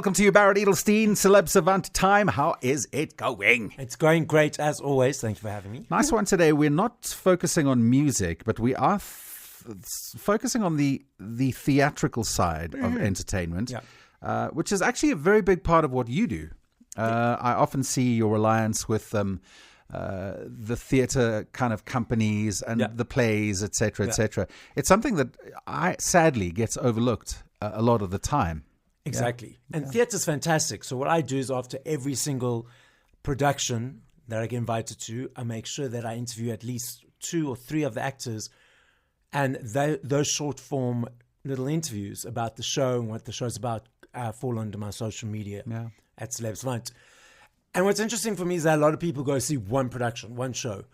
Welcome to you, Barrett Edelstein, Celeb Savant time. How is it going? It's going great, as always. Thank you for having me. Nice one today. We're not focusing on music, but we are focusing on the theatrical side of entertainment, which is actually a very big part of what you do. I often see your reliance with the theatre kind of companies and the plays, etc., etc. It's something that sadly gets overlooked a lot of the time. Exactly. And theatre's fantastic. So what I do is after every single production that I get invited to, I make sure that I interview at least 2 or 3 of the actors, and those short form little interviews about the show and what the show's about fall under my social media at Celeb Savant. And what's interesting for me is that a lot of people go see one production, one show.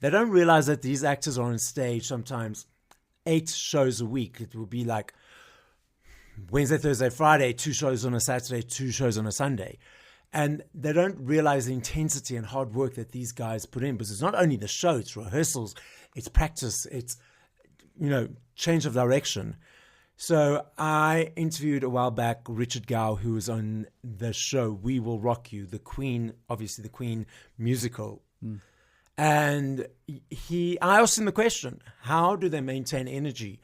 They don't realize that these actors are on stage sometimes 8 shows a week. It will be like Wednesday, Thursday, Friday, 2 shows on a Saturday, 2 shows on a Sunday. And they don't realize the intensity and hard work that these guys put in, because it's not only the show, it's rehearsals, it's practice, it's, change of direction. So I interviewed a while back Richard Gau, who was on the show We Will Rock You, the Queen, obviously the Queen musical. And I asked him the question, how do they maintain energy?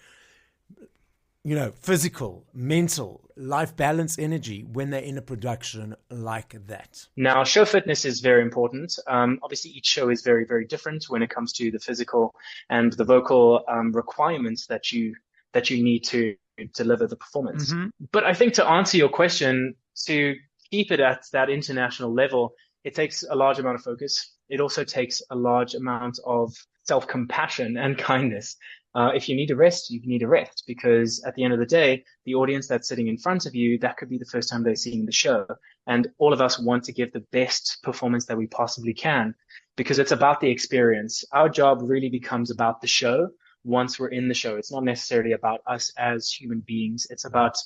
Physical, mental, life balance energy when they're in a production like that? Now, show fitness is very important. Obviously, each show is very, very different when it comes to the physical and the vocal requirements that you need to deliver the performance. But I think to answer your question, to keep it at that international level, it takes a large amount of focus. It also takes a large amount of self-compassion and kindness. If you need a rest, you need a rest, because at the end of the day, the audience that's sitting in front of you, that could be the first time they're seeing the show. And all of us want to give the best performance that we possibly can, because it's about the experience. Our job really becomes about the show once we're in the show. It's not necessarily about us as human beings. It's about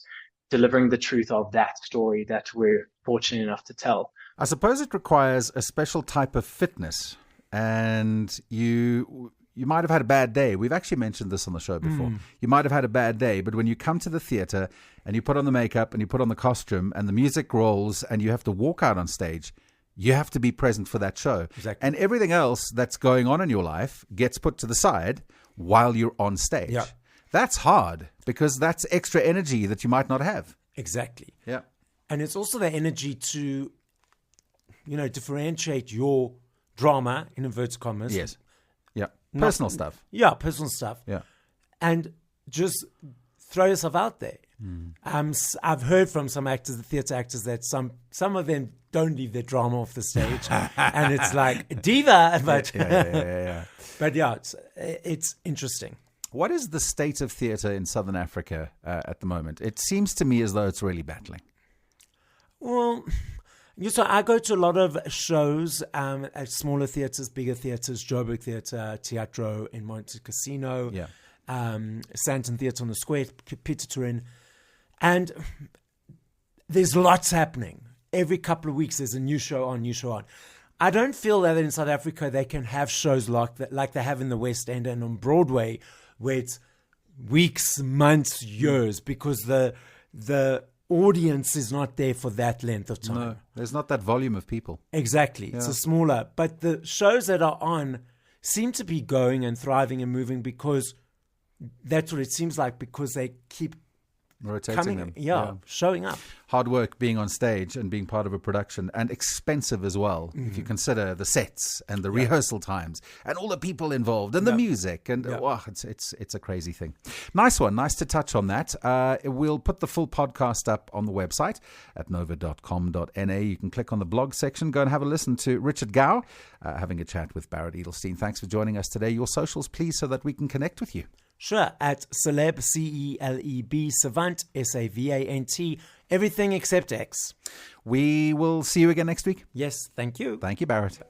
delivering the truth of that story that we're fortunate enough to tell. I suppose it requires a special type of fitness, and you might have had a bad day. We've actually mentioned this on the show before. You might have had a bad day, but when you come to the theater and you put on the makeup and you put on the costume and the music rolls and you have to walk out on stage, you have to be present for that show. Exactly. And everything else that's going on in your life gets put to the side while you're on stage. Yeah. That's hard, because that's extra energy that you might not have. Exactly. Yeah. And it's also the energy to, differentiate your drama, in inverted commas. Yes. Yeah. Personal stuff. Yeah, personal stuff. Yeah. And just throw yourself out there. I've heard from some actors, the theatre actors, that some of them don't leave their drama off the stage, and it's like diva. But but it's interesting. What is the state of theatre in Southern Africa at the moment? It seems to me as though it's really battling. Well, so I go to a lot of shows at smaller theatres, bigger theatres, Joburg Theatre, Teatro in Monte Cassino, Santon Theatre on the Square, Peter Turin. And there's lots happening. Every couple of weeks there's a new show on. I don't feel that in South Africa they can have shows like they have in the West End and on Broadway, where it's weeks, months, years, because the audience is not there for that length of time. No, there's not that volume of people. Exactly. It's a smaller. But the shows that are on seem to be going and thriving and moving, because that's what it seems like, because they keep rotating them. Showing up. Hard work being on stage and being part of a production, and expensive as well, if you consider the sets and the rehearsal times and all the people involved and the music, and it's a crazy thing. Nice one. Nice to touch on that. We'll put the full podcast up on the website at nova.com.na. You can click on the blog section, go and have a listen to Richard Gau having a chat with Barrett Edelstein. Thanks for joining us today. Your socials, please, so that we can connect with you. Sure, at Celeb, CELEB, Savant, SAVANT, everything except X. We will see you again next week. Yes, thank you. Thank you, Barrett.